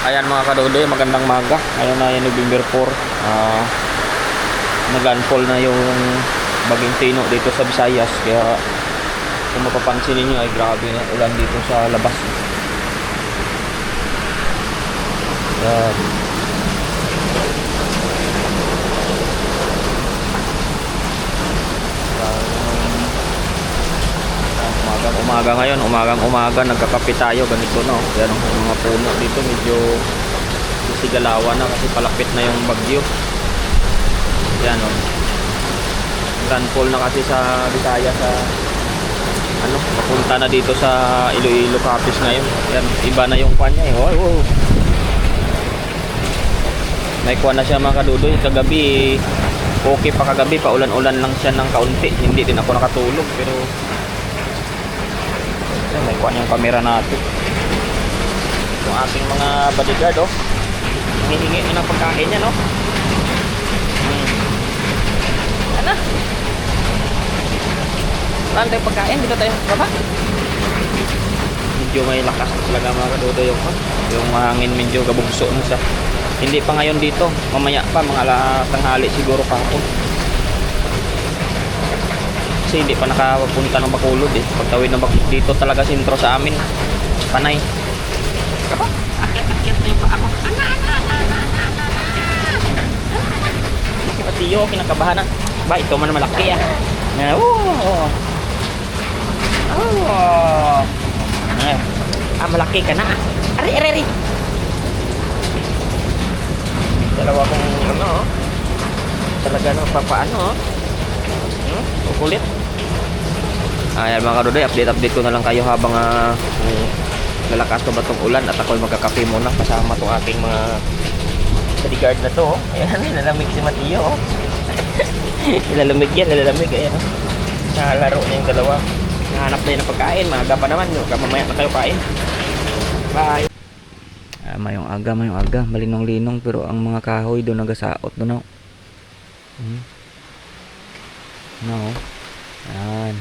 Ayan mga kadodoy, magandang maga. Ngayon na yung November 4. Nag-landfall na yung baging Tino dito sa Visayas. Kaya kung mapapansin niyo ay grabe na ulan dito sa labas. Ayan. Umagang-umaga nagkakape tayo ganito, no. Yan yung mga puno dito medyo sigalawan na kasi palapit na yung bagyo. Yan, no. Landfall na kasi sa Visayas, sa papunta na dito sa Iloilo Capiz ngayon. Yan, iba na yung kanya eh. Oh. May kuha na siya mga kadudoy. Kagabi okay pa, kagabi pa ulan-ulan lang siya ng kaunti. Hindi din ako nakatulog pero may kuha yung camera natin. Yung ating mga bodyguard, oh, nangihingi ng pagkain niya, no. Ano? Saan tayo pagkain? Dito tayo baba. Medyo may lakas talaga mga kadodo yung hangin, medyo gabugso na siya. Hindi pa ngayon dito, mamaya pa mga tanghali siguro kahapon. Kasi hindi pa nakapunta ng Bacolod eh. Pagtawid ng Bacolod dito talaga sentro sa amin. Panay. Apa? Akit na yung pa ako. Kasi patiyo, kinakabahan na. Ba, ito man malaki ah. Malaki ka na. Ari. Dalawa kong talaga ng papaano, kukulit. Ayan mga kadodoy, update ko na lang kayo habang lalakas pa ba itong ulan at ako'y magkakape muna kasama itong ating mga bodyguard na to. Ayan, nilalamig si Mateo. Nilalamig. Ayan, nakalaro niya yung dalawa. Nahanap na yun ng pagkain. Maaga pa naman, mamaya na kayo kain. Bye. Mayong aga, malinong-linong pero ang mga kahoy doon nagasaot doon, no. No. Ayan.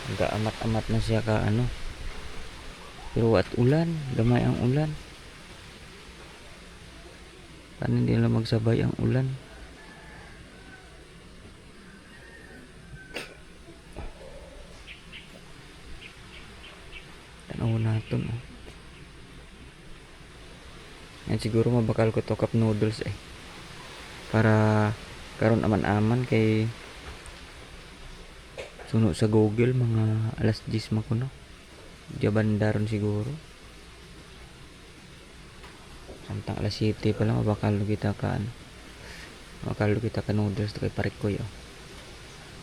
Nag-amat-amat na siya ka Pero at ulan, gamay ang ulan. Paano hindi lang magsabay ang ulan? Tanaw natin, oh. Yan siguro mabakal ko to cup noodles eh. Para karon aman-aman kay suno sa Google mga alas 10 makuno. Jabandaron siguro. Samtang alas 7 pa lang mabakal kita ka noodles to kay Parikoy, oh.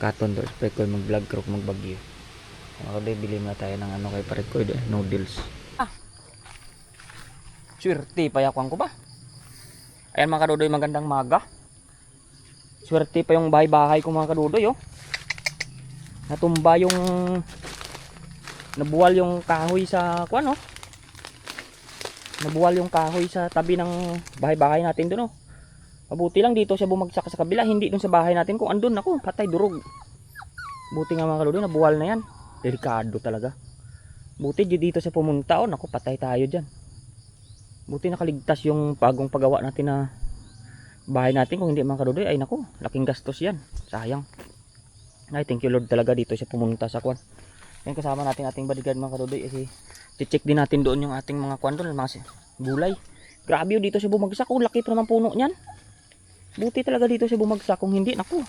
Katon do Parikoy mag-vlog krok magbagyo. Ako din bili na tayo ng kay Parikoy noodles. Swerte pa yakwang ko ba? Ayan mga kadudoy, magandang maga. Swerte pa yung bahay-bahay ko mga kadudoy, oh. Natumba yung nabuwal yung kahoy sa oh. Nabuwal yung kahoy sa tabi ng bahay-bahay natin doon, oh. Mabuti lang dito siya bumagsak sa kabila, hindi doon sa bahay natin. Kung andun ako, patay durog. Buti nga mga kadudoy, nabuwal na yan. Delikado talaga. Buti dito siya pumunta, oh. Naku, patay tayo dyan. Buti nakaligtas yung bagong paggawa natin na bahay natin. Kung hindi mga kadudoy, ay naku, laking gastos yan. Sayang. Ay, thank you Lord talaga dito siya pumunta sa kwan. Yan kasama natin ating bodyguard mga kadudoy. Kasi check din natin doon yung ating mga kwan doon, mga gulay. Grabe yun, dito siya bumagsak. Oh, laki pa naman puno niyan. Buti talaga dito siya bumagsak. Kung hindi, naku,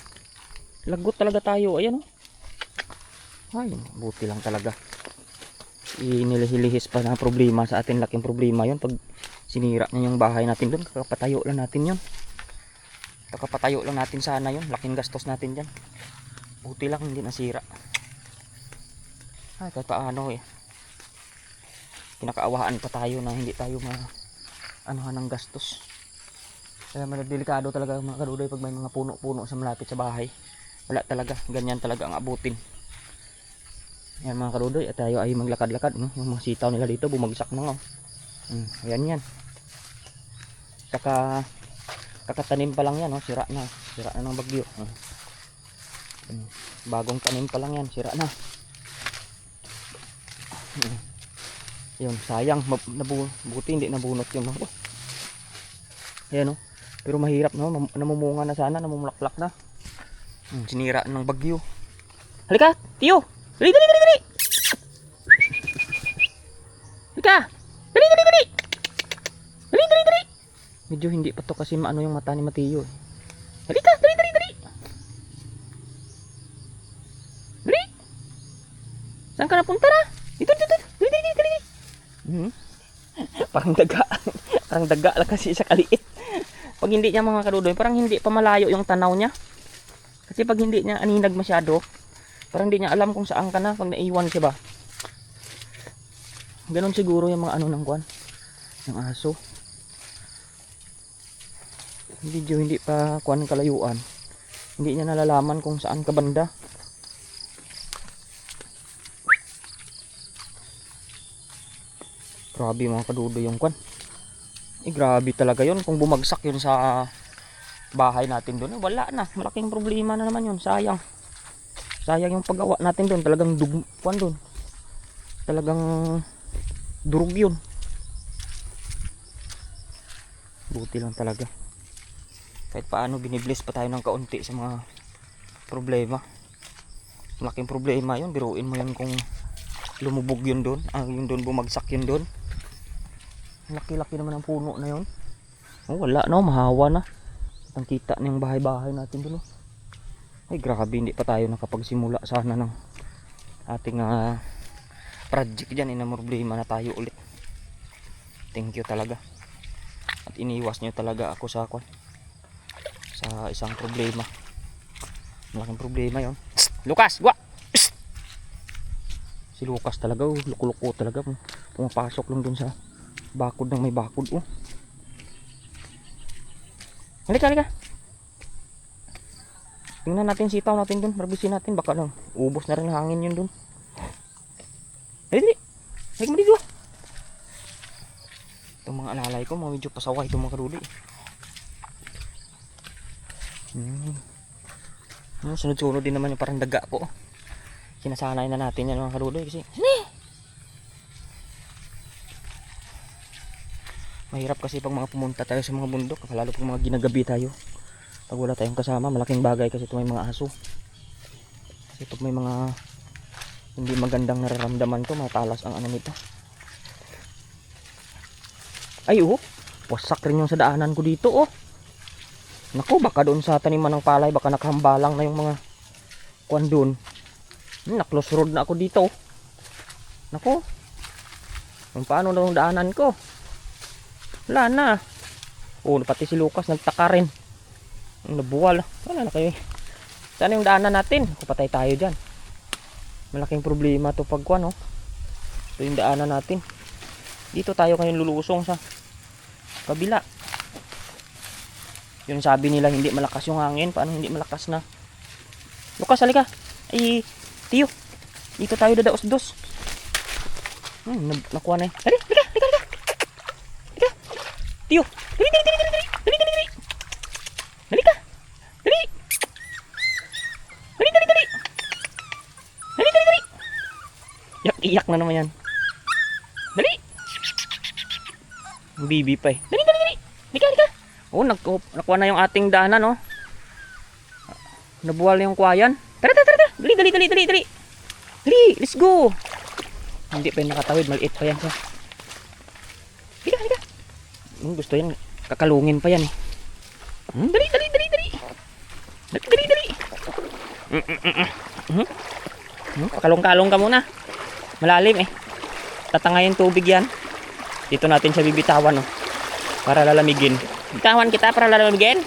lagot talaga tayo. Ayan, oh. Ay, buti lang talaga. Inilihilihis pa na problema sa atin. Laking problema yun pag sinira niya yung bahay natin doon. Kakapatayo lang natin yun. Kakapatayo lang natin sana yun. Laking gastos natin dyan. Buti lang hindi nasira. Ay, kataano eh. Kinakaawahan pa tayo na hindi tayo ng gastos. Kaya delikado talaga mga kadudoy pag may mga puno-puno sa malapit sa bahay. Wala talaga. Ganyan talaga ang abutin. Yan mga kadudoy, at tayo ay maglakad-lakad, no? Yung mga sitaw nila dito bumagsak na, oh. Ayan yan. Kakatanim pa lang yan, oh. Sira na ng bagyo. Bagong tanim pa lang yan, sira na. Yun, sayang. Buti hindi nabunot yun. Oh. Ayan oh. Pero mahirap no. Namumunga na sana. Namumulaklak na. Sinira ng bagyo. Halika, Tiyo. Dali, dali, dali, dali. Halika. Dali, dali, dali. Dali, dali, dali. Medyo hindi pa to kasi maano yung mata ni Matiyo. Halika, dali, dali, dali. Dali. Saan ka napunta na? Dito, dito, dito. Dali, dali, dali, dali. Parang daga. Parang daga lang kasi sa kaliit. Pag hindi niya mga kadudoy, parang hindi pa malayo yung tanaw niya. Kasi pag hindi niya aninag masyado, parang hindi niya alam kung saan ka na pag naiwan siya ba. Ganon siguro yung mga ano ng kwan, ng aso. Medyo hindi pa kwan kalayuan. Hindi niya nalalaman kung saan ka banda. Grabe mga kadudoy yung kwan. Grabe talaga yun. Kung bumagsak yun sa bahay natin doon, wala na. Malaking problema na naman yun. Sayang. Sayang yung paggawa natin doon. Talagang dugpuan doon. Talagang durog yun. Buti lang talaga. Kahit paano binibless pa tayo ng kaunti sa mga problema. Malaking problema yun. Biruin mo yun kung lumubog yun doon. Yun doon bumagsak yun doon. Laki-laki naman ang puno na yun. Oh, wala na, mahawa na. Ang kita na yung bahay-bahay natin doon. Ay grabe, hindi pa tayo nakapagsimula sana ng ating project dyan. Problema na tayo ulit. Thank you talaga. At iniwas nyo talaga ako sa isang problema. Malaking problema yun. Lucas, gwa! Si Lucas talaga, luko-luko talaga. Pumapasok lang dun sa bakod ng may bakod. Halika, halika. Tingnan natin sitaw natin dun. Harbisin natin. Baka lang ubos na rin hangin yun dun. Dali, dali. Halika mo dito. Itong mga alalay ko, medyo pasaway itong mga kaduli. Sunod-sunod din naman yung parang daga ko. Sinasanay na natin yan mga kaduli. Kasi, mahirap kasi pag mga pumunta tayo sa mga bundok, lalo pag mga ginagabi tayo. Pag wala tayong kasama, malaking bagay kasi ito may mga aso. Kasi ito may mga hindi magandang nararamdaman to, matalas ang ano nito. Ay wasak rin yung sa daanan ko dito Naku, baka doon sa taniman ng palay, baka nakahambalang na yung mga kuwan doon. Na-close road na ako dito. Naku, kung paano na yung daanan ko. Wala na. Pati si Lucas nagtaka rin. Nabuwal. Wala na kayo. Saan yung daanan natin? Patay tayo dyan. Malaking problema to pagkuhan Ito yung daanan natin. Dito tayo ngayon lulusong sa kabila. Yung sabi nila hindi malakas yung hangin. Paano hindi malakas na? Lucas, halika. Ay, Tiyo. Dito tayo dadaos-dos. Nakuha na Halika, halika, halika. Tiyo, dali, dali, dali, dali, dali, dali, dali, dali. Dali ka, dali. Dali, dali, dali. Dali, dali, dali. Iyak na naman yan. Dali. Bibi pa Dali, dali, dali. Halika, halika. Nakuha na yung ating daanan Nabuwal na yung kwayan. Tara, tara, tara. Dali, dali, dali, dali, dali. Dali, let's go. Hindi pa yung nakatawid, maliit pa yan siya. Halika, halika. Gusto yan, kakalungin pa yan Dali, dali, dali, dali. Dali, dali, dali. Pakalong-kalong ka muna. Malalim Tatangay yung tubig yan. Dito natin siya bibitawan para lalamigin. Bitawan kita para lalamigin.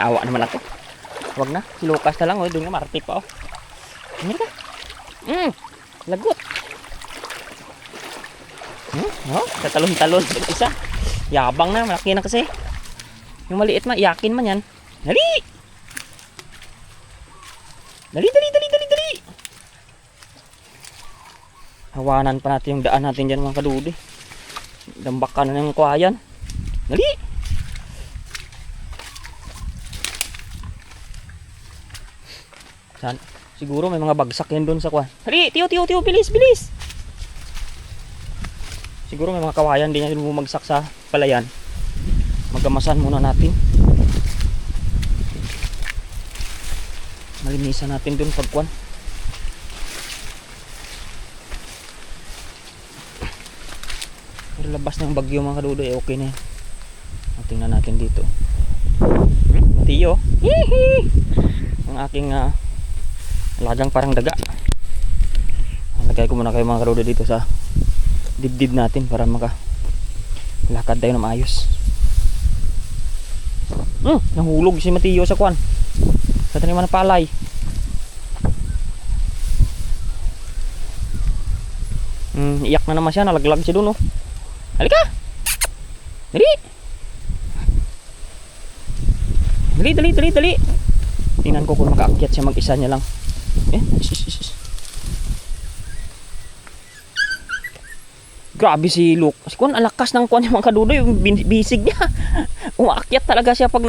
Awa naman ako. Huwag na, si Lucas na lang doon nga marati pa Ano ka? Lagot. Tatalon-talon isa. Yabang na, malaki na kasi. Yung maliit iyakin man yan. Dali! Dali, dali, dali, dali, dali! Hawanan pa natin yung daan natin dyan mga kadudi. Dambakan na ng kwayan. Dali! Siguro may mga bagsak yan doon sa kwan. Dali, Tiyo, Tiyo, Tiyo, bilis, bilis! Siguro may mga kawayan din yan bumagsak sa palayan. Magamasan muna natin. Malinisan natin dun pagkuan. Pero labas ng bagyo mga kadudoy, okay na yan. Tingnan natin dito. Matiyo. Ang aking alagang parang daga. Lagay ko muna kayo mga kadudoy dito sa dibdib natin para lakad tayo na maayos. Nahulog si Matiyo sa kuan. Sa taniman ng palay. Iyak na naman siya, nalaglag siya dun, oh. Halika! Dali! Dali! Tingnan ko kung makaakyat siya mag-isa niya lang. Grabe si Luke. Si Kuan, alakas ng kuan yung mga kadudoy, yung bisig niya. Umaakyat talaga siya pag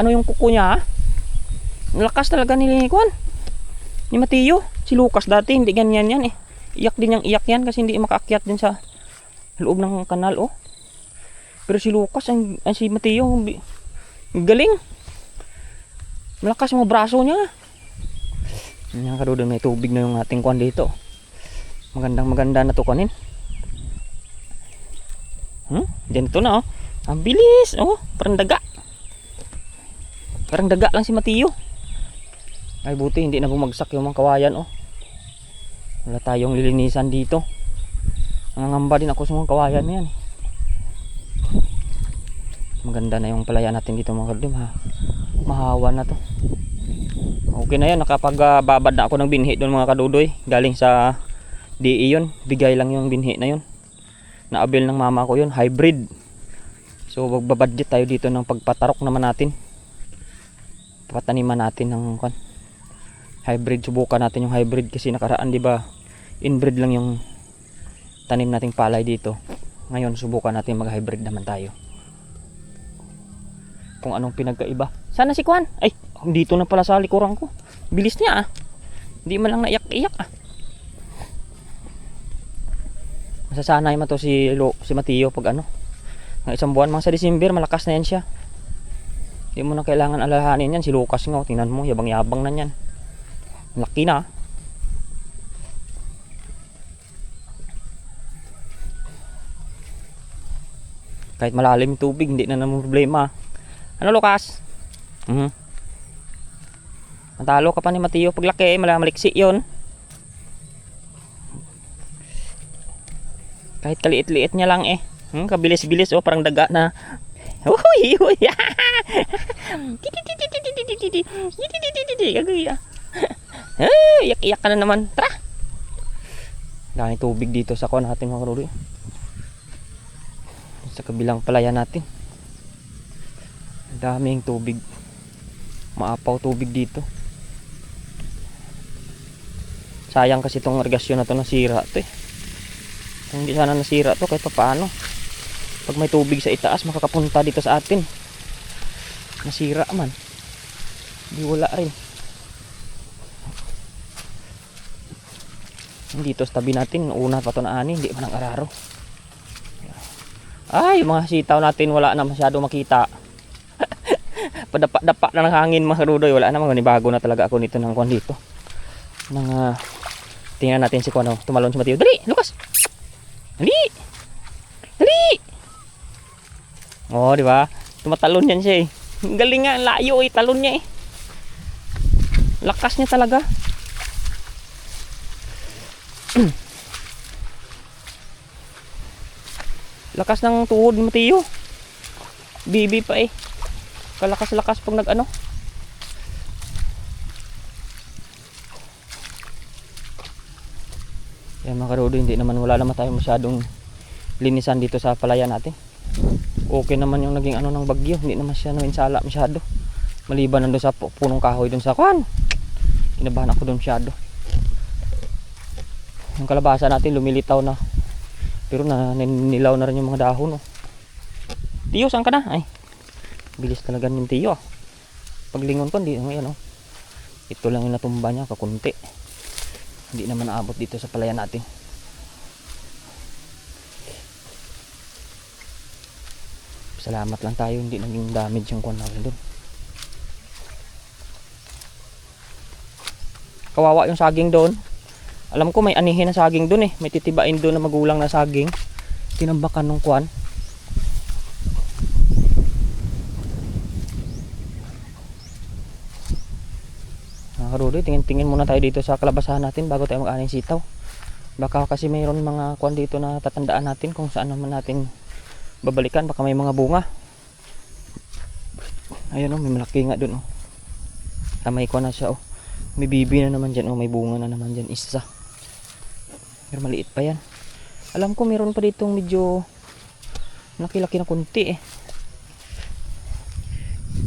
yung kuko niya, ha? Lakas talaga ni Kuan. Ni Matiyo. Si Lucas dati hindi ganyan yan eh. Iyak din yang iyak yan kasi hindi makaakyat din sa loob ng kanal, oh. Pero si Lucas, si Matiyo, galing. Malakas yung braso niya. Yan kadudoy, may tubig na yung ating kuan dito. Maganda na to kunin. Diyan ito na, oh. Ang bilis, oh. Parang daga lang si Matiyo. Ay buti hindi na bumagsak yung mga kawayan, oh. Wala tayong lilinisan dito. Nangangamba din ako sa mga kawayan na yan. Maganda na yung palayan natin dito mga kadudoy, ha. Mahawa na to. Okay na yan, nakapagbabad na ako ng binhi doon mga kadudoy. Galing sa DE yun. Bigay lang yung binhi na yun. Naabil ng mama ko yun, hybrid. So magbabudget tayo dito ng pagpatarok naman natin. Pataniman natin ng hybrid. Subukan natin yung hybrid kasi nakaraan, di ba, inbreed lang yung tanim nating palay dito. Ngayon subukan natin mag-hybrid naman tayo. Kung anong pinagkaiba. Sana si Kuan. Ay, dito na pala sa likuran ko. Bilis niya, ah. Hindi man lang naiyak-iyak, ah. Masasanay man to si Matiyo pag ng isang buwan, mga sa December, malakas na yan siya. Hindi mo na kailangan alalahanin yan. Si Lucas nga, tingnan mo, yabang-yabang na yan. Laki na. Kahit malalim yung tubig, hindi na naman problema. Ano, Lucas? Matalo ka pa ni Matiyo paglaki, maliksi yun. Kahit kaliit-liit niya lang eh. Kabilis-bilis, oh, parang daga na. Uy! Iyak-iyak ka na naman. Tara! Dami tubig dito sa kuwan natin mga kadudoy. Sa kabilang palayan natin. Daming tubig. Maapaw tubig dito. Sayang kasi itong irrigasyon na to, nasira to eh. Kung hindi sana nasira to kahit paano. Pag may tubig sa itaas makakapunta dito sa atin. Nasira man. Di wala rin. Dito sa tabi natin, una pa to na ani, hindi man ang araro. Ay, mga sitaw natin wala na masyado makita. Padapa-dapa na ng hangin mga kadudoy. Wala na, bago na talaga ako nito ng kuwan dito. Tingnan natin si Kuwan, tumalon si Matiyo. Dali, Lucas! Dali! Oh, di ba? Tumatalon yan siya eh. Galing nga, layo eh, talon niya eh. Lakas niya talaga. Lakas ng tuhod ni Matiyo. Bibi pa eh. Kalakas-lakas pag nag-ano. Yan mga kadudoy, wala naman tayo masyadong linisan dito sa palayan natin. Okay naman yung naging ng bagyo, hindi naman siya nawinsala masyado. Maliban nandun sa punong kahoy dun sa kuwan. Kinabahan ako dun masyado. Yung kalabasa natin lumilitaw na. Pero nilaw na rin yung mga dahon, oh. Tiyo, saan ka na? Ay, bilis talaga ng Tiyo, ah. Paglingon ko, hindi, ngayon, oh. Ito lang yung natumba niya, kakunti. Hindi naman naabot dito sa palayan natin. Salamat lang tayo hindi naging damage yung kuwan natin doon. Kawawa yung saging doon. Alam ko may anihin na saging doon eh. May titibain doon na magulang na saging. Tinambakan ng kuwan. Mga karudoy, tingin-tingin muna tayo dito sa kalabasahan natin bago tayo mag-aning sitaw. Baka kasi mayroon mga kuwan dito na tatandaan natin kung saan naman natin babalikan. Baka may mga bunga. Ayun may malaki nga doon Tamay kuwan na siya May bibi na naman dyan may bunga na naman dyan isa. Pero maliit pa yan. Alam ko meron pa ditong medyo nakilaki na kunti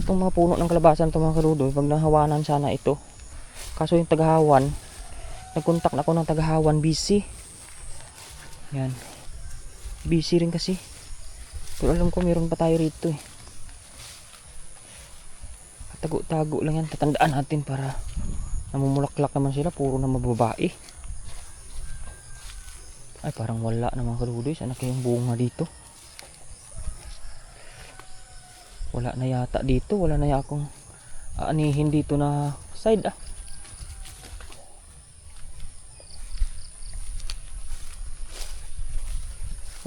Itong mga puno ng kalabasan itong mga karudoy, pag nahawanan sana ito. Kaso yung tagahawan, nagkontak na ako ng tagahawan, busy. Yan. Busy rin kasi. Pero alam ko meron pa tayo rito Tago-tago lang yan. Tatandaan natin para namumulaklak naman sila. Puro na mababae. Ay parang wala naman karudoy. Sana kayong bunga dito. Wala na yata dito. Wala na akong aanihin dito na side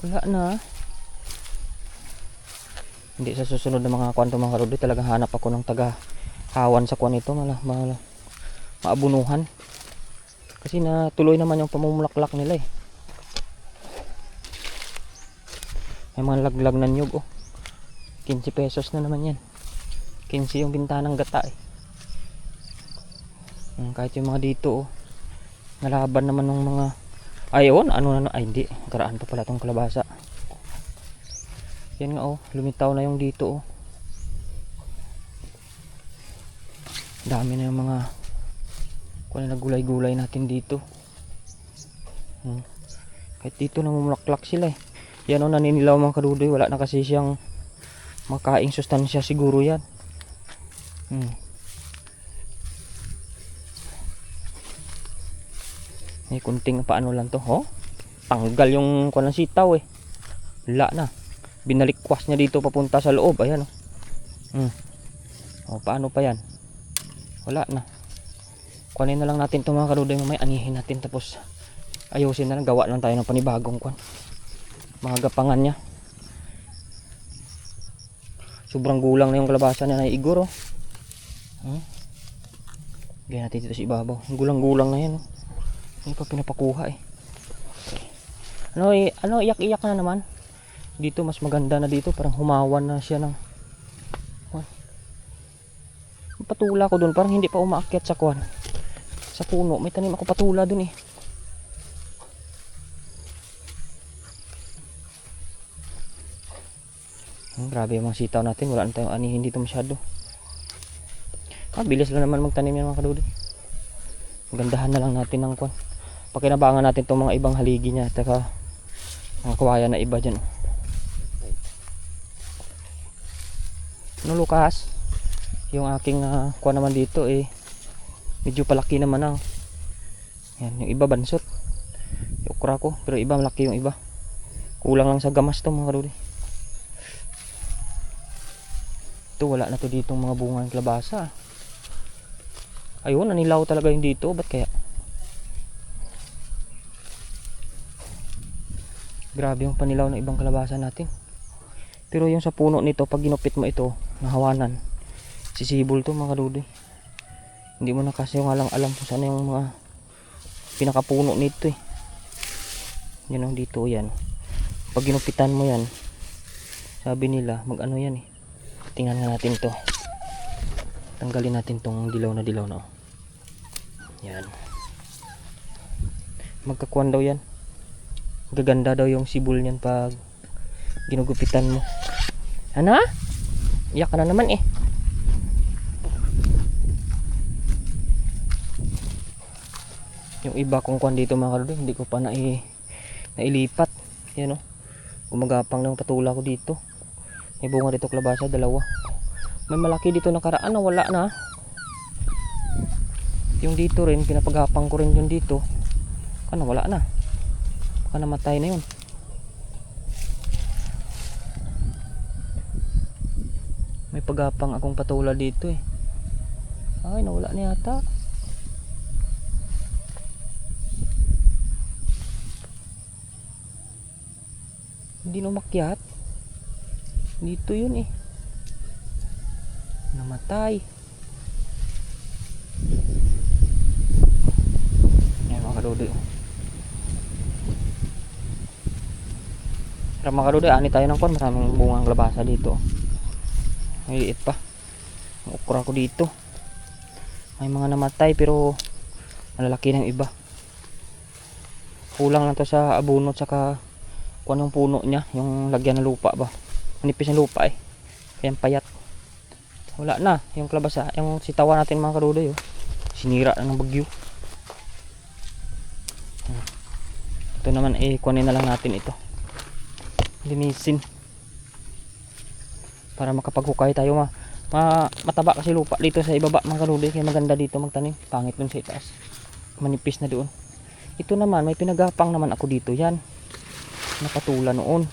Wala na. Hindi sa susunod na mga kwanto mga karudoy. Talagang hanap ako ng taga-hawan sa kwan ito. Maabunuhan. Kasi natuloy naman yung pamumulaklak nila May mga laglag na nyug 15 pesos na naman yan. 15 yung bintanang gata kahit yung mga dito nalaban naman ng mga ayun hindi karaan pa pala tong kalabasa. Yan nga lumitaw na yung dito dami na yung mga kuwan na gulay-gulay natin dito. Kahit dito namumulaklak sila Yan naninilaw mga karudoy. Wala na kasi siyang makaing sustansya siguro yan. May kunting paano lang to. Tanggal yung kuwan ng sitaw Wala na. Binalikwas niya dito papunta sa loob. Ayan paano pa yan? Wala na. Kunin na lang natin itong mga karudoy. Mamaya anihin natin tapos ayusin na lang. Gawa lang tayo ng panibagong kuwan. Mga gapangan niya. Sobrang gulang na yung kalabasa na naiigor Gaya natin dito sa ibabaw. Gulang-gulang na yan Hindi pa pinapakuha Ano iyak-iyak na naman. Dito mas maganda na dito. Parang humawan na siya ng patula ko dun. Parang hindi pa umaakyat sa kuwan. Sa puno. May tanim ako patula dun Grabe yung mga sitaw natin. Wala na tayong anihin dito masyado. Bilis lang naman magtanim yan mga kadudoy. Magandahan na lang natin ng kwan. Pakinabangan natin itong mga ibang haligi niya. Taka mga kawayan na iba dyan. Ano Lucas? Yung aking kwan naman dito medyo palaki naman Yan, yung iba bansot. Yung okra ko. Pero iba malaki yung iba. Kulang lang sa gamas to mga kadudoy. Ito wala na to dito mga bunga ng kalabasa. Ayun nanilaw talaga yung dito. Ba't kaya? Grabe yung panilaw ng ibang kalabasa natin. Pero yung sa puno nito pag ginupit mo ito nahawanan sisibol to mga kadudoy. Hindi mo na kasi yung alam kung saan yung mga pinakapuno nito Yan dito yan. Pag ginupitan mo yan sabi nila mag ano yan Tingnan nga natin to. Tanggalin natin tong dilaw na Yan. Magkakuan daw yan. Gaganda daw yung sibol niyan pag ginugupitan mo. Ano? Iyak ka na naman Yung iba kong kuan dito mga karudoy, hindi ko pa nailipat. Yan Gumagapang ng patula ko dito. May bunga dito kalabasa, dalawa. May malaki dito nakaraan wala na. Yung dito rin, pinapaghapang ko rin yung dito. Wala na. Baka namatay na yun. pagapang akong patula dito eh. Ay, nawala na yata. Hindi na umakyat. Dito yun eh. Namatay. Ayan mga kadudoy. Pero mga kadudoy, ani tayo ng kon. Maraming bungang labasa dito. May liit pa. Ang okra ko dito. May mga namatay pero malalaki ng iba. Kulang lang to sa abono at saka kung anong puno niya. Yung lagyan ng lupa ba. Manipis ng lupa eh. Kaya payat. Wala na. Yung kalabasa. Yung sitawan natin mga kadudoy. Oh. Sinira na ng bagyo. Ito naman eh. Kunin na lang natin ito. Linisin. Para makapaghukay tayo mataba kasi lupa dito sa ibaba mga kadudoy. Kaya maganda dito magtanim. Pangit dun sa itaas. Manipis na doon. Ito naman. May pinagapang naman ako dito. Yan. Napatula noon.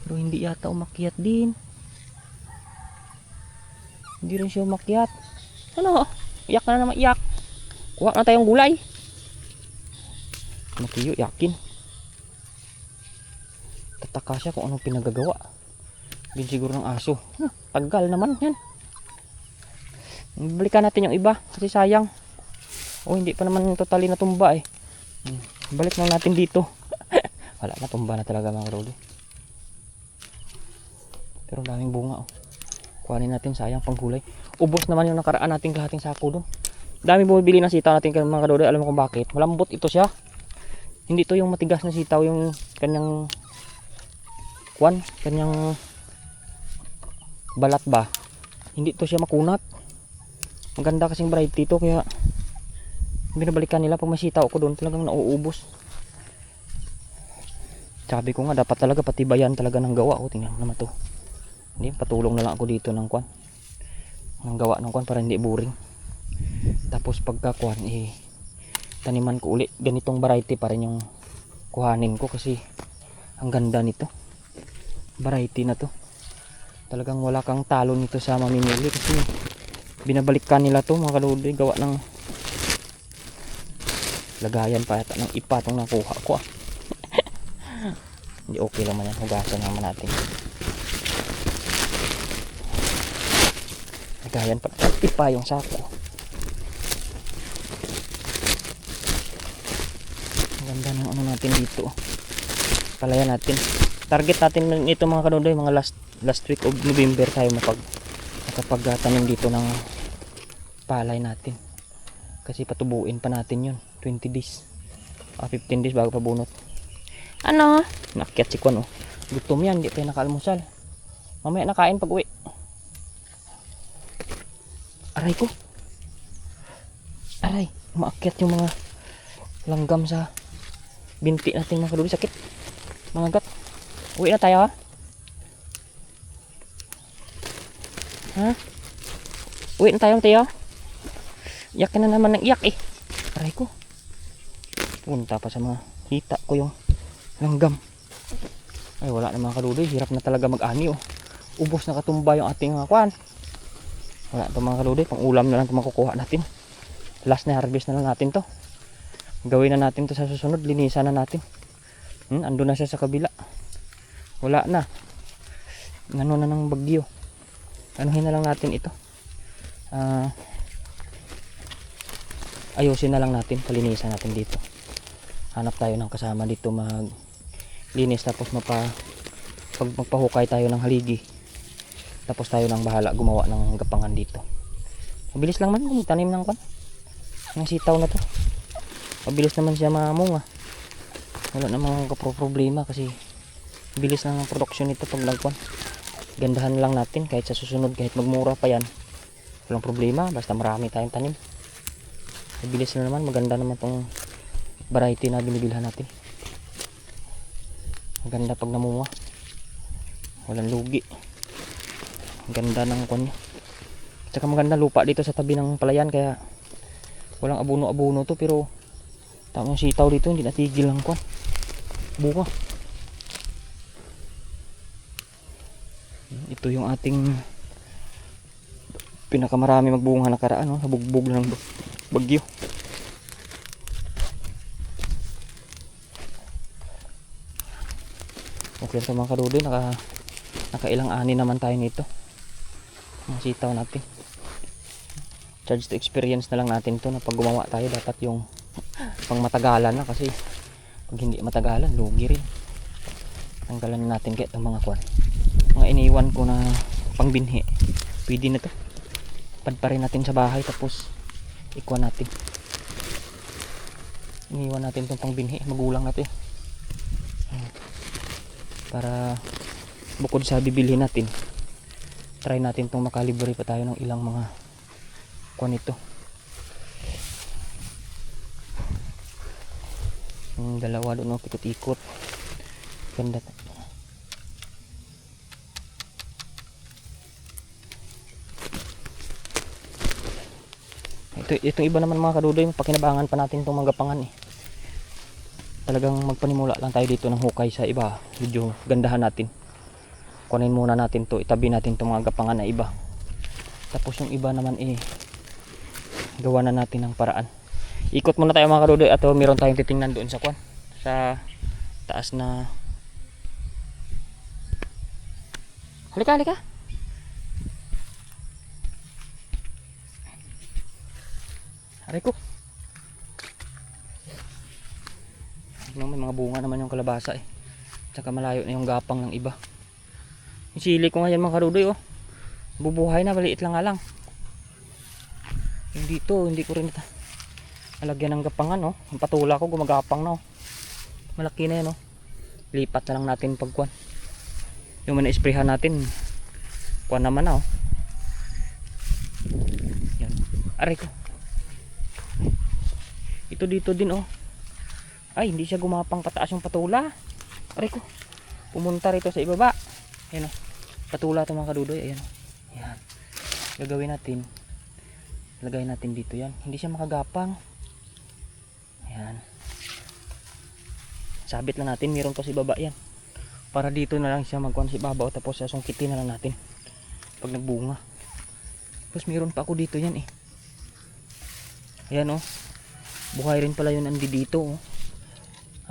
Pero hindi yata umakyat din. Hindi rin siya umakyat. Ano? Iyak na naman, iyak. Kuha na tayong gulay. Matiyo, yakin. Tataka siya kung anong pinagagawa. Din siguro ng aso. Tagal naman yan. Balikan natin yung iba kasi sayang. Oh, hindi pa naman totally natumba eh. Balik lang natin dito. Wala, natumba na talaga mga kadudoy. Pero daming bunga oh. Kuhanin natin, sayang pang gulay. Ubos naman yung nakaraan nating kalahating sako doon. Dami bumibili ng sitaw natin mga kadudoy. Alam mo kung bakit? Malambot ito siya. Hindi to yung matigas na sitaw, yung kanyang kanyang balat ba. Hindi to siya makunat. Maganda kasing variety to kaya binabalikan nila pag may sitaw ko doon. Talagang nauubos. Sabi ko nga dapat talaga patibayan talaga ng gawa. O tingnan naman to. Hindi, patulong na lang ako dito ng ng gawa ng para hindi boring. Tapos pagka taniman ko uli ganitong variety pa rin yung kuhanin ko kasi ang ganda nito. Variety na to. Talagang wala kang talo nito sa mamimili kasi binabalikan nila to mga kadudoy. Gawa ng lagayan pa yata ng ipa itong nakuha ko ah. Hindi, okay lang man yan. Hugasan naman natin. Lagayan pa ipa yung sako. Ang ganda ng ano natin dito. Palayan natin. Target natin ito mga kadudoy, mga last week of November tayo makapagtanim dito ng palay natin. Kasi patubuin pa natin yun. 20 days. 15 days bago pa bunot. Ano? Nakyat si Kwan oh. Gutom yan, hindi tayo nakaalmusal. Mamaya nakain pag uwi. Aray ko. Aray, umaakyat yung mga langgam sa binti natin mga kadudoy. Sakit. Mga gat. Uwi na tayo ha. Ha? Uwi na tayo tayo. Iyak na naman ng iyak eh. Aray ko. Punta pa sa mga hita ko yung langgam. Ay wala na mga kadudoy. Hirap na talaga mag-ani oh. Ubos na katumba yung ating kwan. Wala ito mga kadudoy. Pang ulam na lang ito makukuha natin. Last na harvest na lang natin to. Gawin na natin to sa susunod. Linisan na natin. Ando na siya sa kabila. Wala na. Ano na ng bagyo. Anuhin na lang natin ito. Ayusin na lang natin. Palinisan natin dito. Hanap tayo ng kasama dito maglinis. Tapos magpahukay tayo ng haligi. Tapos tayo nang bahala gumawa ng gapangan dito. Mabilis lang man kung tanim ng ng sitaw na to. Mabilis naman siya mamunga. Wala namang problema kasi bilis lang ang production nito pag nagkwan. Gandahan lang natin kahit sa susunod, kahit magmura pa yan. Walang problema basta marami tayong tanim. Mabilis na naman, maganda naman tong variety na binibilhan natin. Maganda pag namunga. Walang lugi. Ganda ng kwan niya. Tsaka maganda lupa dito sa tabi ng palayan kaya walang abuno-abuno to pero tamang sitaw dito hindi natigil ang kwan. Bunga. Ito yung ating pinakamarami magbunga nakaraan, no? Nabugbog ng bagyo. Okay ito mga kadudoy, nakailang ani naman tayo nito. Mga sitaw natin. Charge to experience na lang natin to na pag gumawa tayo dapat yung pang matagalan na, kasi pag hindi matagalan lugi rin. Tanggalan natin kahit ang mga kwan, mga iniwan ko na pangbinhi, pwede na to. Padparin natin sa bahay tapos ikuha natin, iniwan natin itong pangbinhi, magulang natin para bukod sa bibilhin natin, try natin itong makalibre pa tayo ng ilang mga kwan ito. Yung dalawa doon, ikot-ikot, ganda. Itong iba naman mga kadudoy, pakinabangan pa natin itong magapangan eh. Talagang magpanimula lang tayo dito ng hukay sa iba, medyo gandahan natin. Kunin muna natin to, itabi natin itong mga gapangan na iba, tapos yung iba naman eh gawa na natin ng paraan. Ikot muna tayo mga kadudoy, at meron tayong titingnan doon sa kwan, sa taas na. Halika, halika. Aray ko. May mga bunga naman yung kalabasa eh. Tsaka malayo na yung gapang ng iba. Yung sili ko ngayon mga kadudoy, oh, bubuhay na, maliit lang nga lang. Yung dito, hindi ko rin nalagyan ng gapangan, oh. Ang patula ko gumagapang na, oh. Malaki na yan, oh. Lipat na lang natin pagkuan. Yung mana-sprayhan natin, kuan naman na, oh. Yan. Aray ko. Ito dito din, oh. Ay, hindi siya gumapang pataas yung patula. Aray ko. Pumunta rito sa ibaba. Ayan, oh. Patula ito mga kadudoy. Ayan, oh. Ayan. Gagawin natin. Lagay natin dito yan. Hindi siya makagapang. Ayan. Sabit lang natin. Meron pa sa ibaba yan. Para dito na lang siya magkuhan sa ibabaw. Tapos sasungkitin na lang natin. Pag nagbunga. Tapos meron pa ako dito yan eh. Ayan, oh. Buhay rin pala yun andi dito, oh.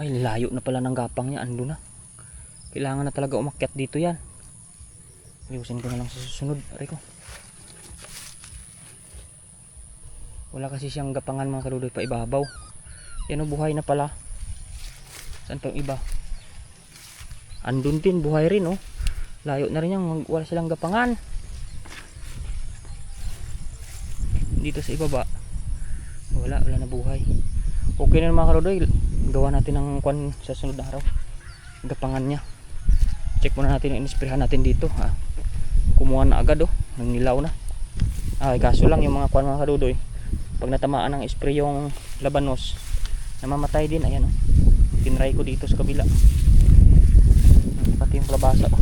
Ay, layo na pala ng gapang niya. Ando na. Kailangan na talaga umakyat dito yan. Ayusin ko na lang sa susunod. Aray ko. Wala kasi siyang gapangan mga kadudoy pa ibabaw. Yan, oh, buhay na pala. Saan pa yung iba? Andun din, buhay rin, oh. Layo na rin yan. Wala silang gapangan. Dito sa ibaba. Wala na buhay. Okay na mga kadudoy, gawa natin ng kwan sa sunod na araw. Gapangan niya. Check muna natin yung inisprehan natin dito, ha. Kumuha na agad, oh. Nangilaw na. Ay, kaso lang yung mga kwan mga kadudoy, pag natamaan ng spray yung labanos, namamatay din. Ayan, oh. Tinry ko dito sa kabila. Pati yung kalabasa, oh.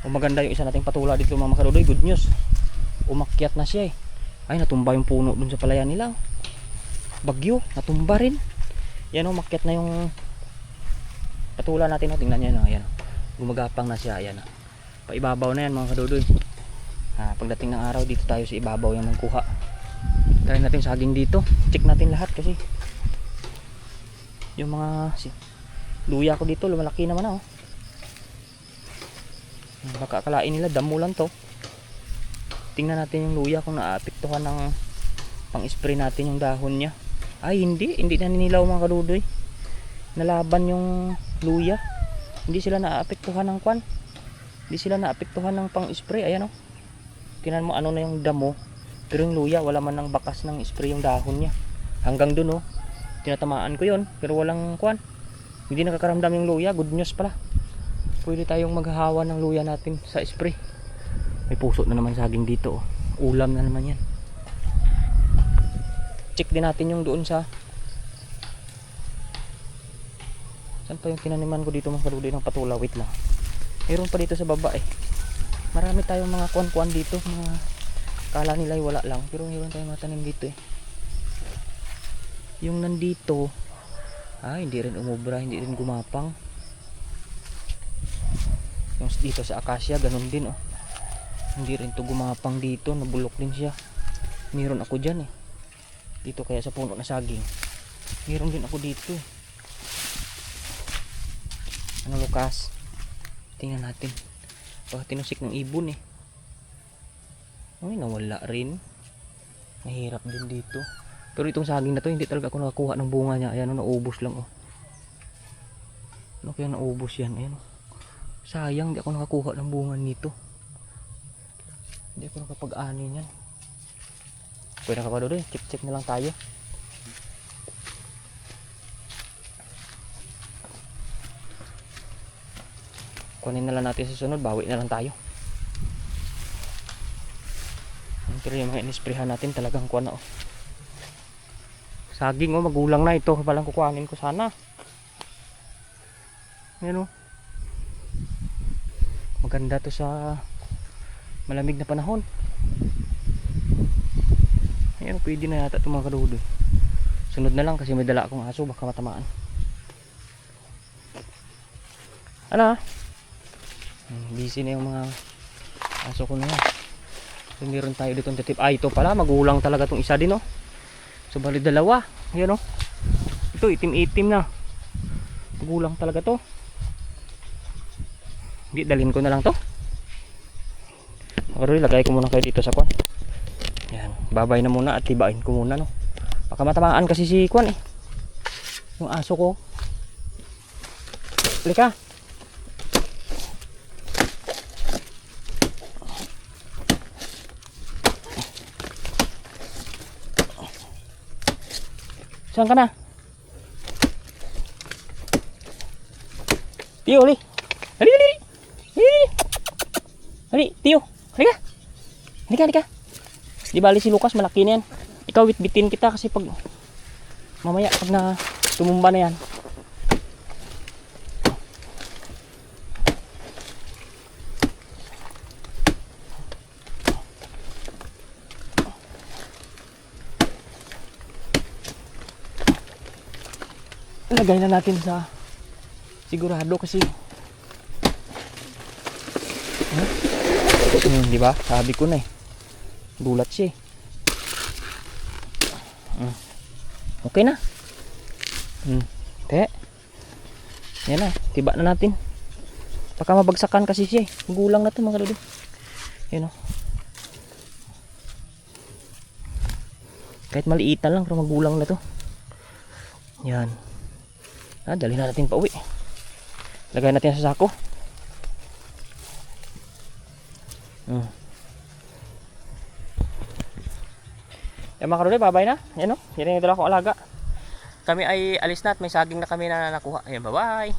Maganda yung isa nating patula dito mga kadudoy. Good news, umakyat na siya eh. Ay, natumba yung puno dun sa palayan nila. Bagyo, natumba rin. Yan, umakyat na yung patula natin. Tingnan nyo, ayan, gumagapang na siya. Ayan, paibabaw na yan mga kadudoy. Pagdating ng araw dito tayo sa ibabaw yung magkuha. Try natin saging dito. Check natin lahat kasi yung mga luya ko dito lumalaki naman, oh. Baka akalain nila damo lang to. Tingnan natin yung luya kung naapektuhan ng pang-spray natin yung dahon niya. Ay, hindi na ninilaw mga kadudoy. Nalaban yung luya. Hindi sila naapektuhan ng kwan. Hindi sila naapektuhan ng pang-spray. Ayan, oh. Tingnan mo ano na yung damo. Pero yung luya wala man ng bakas ng spray yung dahon niya. Hanggang dun, oh. Tinatamaan ko yon, pero walang kwan. Hindi nakakaramdam yung luya. Good news pala. Pwede tayong maghahawa ng luya natin sa spray. May puso na naman saging dito, oh. Ulam na naman yan. Check din natin yung doon sa, saan pa yung tinaniman ko dito mga kadudoy ng patula. Wait lang, meron pa dito sa baba eh. Marami tayong mga kuan-kuan dito. Mga kala nila ay wala lang, pero meron tayong matanim dito eh. Yung nandito Hindi rin umubra, hindi rin gumapang. Yung dito sa acacia, ganun din oh. Hindi rin to gumapang dito, nabulok din siya. Meron ako dyan eh. Dito kaya sa puno na saging. Meron din ako dito eh. Ano Lucas? Tingnan natin. Baka tinusik ng ibon eh. Ay, nawala rin. Mahirap din dito. Pero itong saging na to, hindi talaga ako nakakuha ng bunga niya. Ayan, naubos lang oh. Ano kaya naubos yan? Ayan oh. Sayang, hindi ako nakakuha ng bunga nito. Hindi ako nakapag-ani niyan. Pwede ka pa doon eh. Check na lang tayo. Kunin na lang natin sa sunod. Bawi na lang tayo. Pero yung mga inisprehan natin talagang kuha na oh. Saging oh, magulang na ito. Palang kukuhanin ko sana. Ayan oh. Maganda to sa malamig na panahon. Ayan, pwede na yata itong mga kadudo. Sunod na lang kasi may dala akong aso, baka matamaan. Ano? Busy na yung mga aso ko na yan. So, meron tayo dito ng titip. Ito pala, magulang talaga itong isa din oh. So bali dalawa. Ayan oh. Ito itim-itim na. Magulang talaga to. Hindi, dalhin ko na lang to. Pero ilagay ko muna kayo dito sa kwan. Yan, babay na muna at tibain ko muna no. Baka matamaan kasi si kwan eh. Yung aso ko. Halika. Saan ka na? Tiyo, hali. Hali, hali. Hali. Hali, Tiyo. Halika. Halika. Di bali si Lucas, malaki na yan. Ikaw bitbitin kita kasi pag mamaya pag na tumumba na yan. Lagay na natin sa sigurado kasi di ba? Sabi ko na eh. Bulat siya eh. Okay na. Te. Yan na, tiba na natin. Baka mabagsakan kasi siya eh. Gulang na to mga kaludo. Yan o. Kahit maliitan lang pero magulang na to. Yan. Dali na natin pa uwi. Lagay natin sa sako. Yan mga kaludo, babay na. Yan o. Yan yung dala kong alaga. Kami ay alis na at may saging na kami na nakuha. Ayan, bye bye.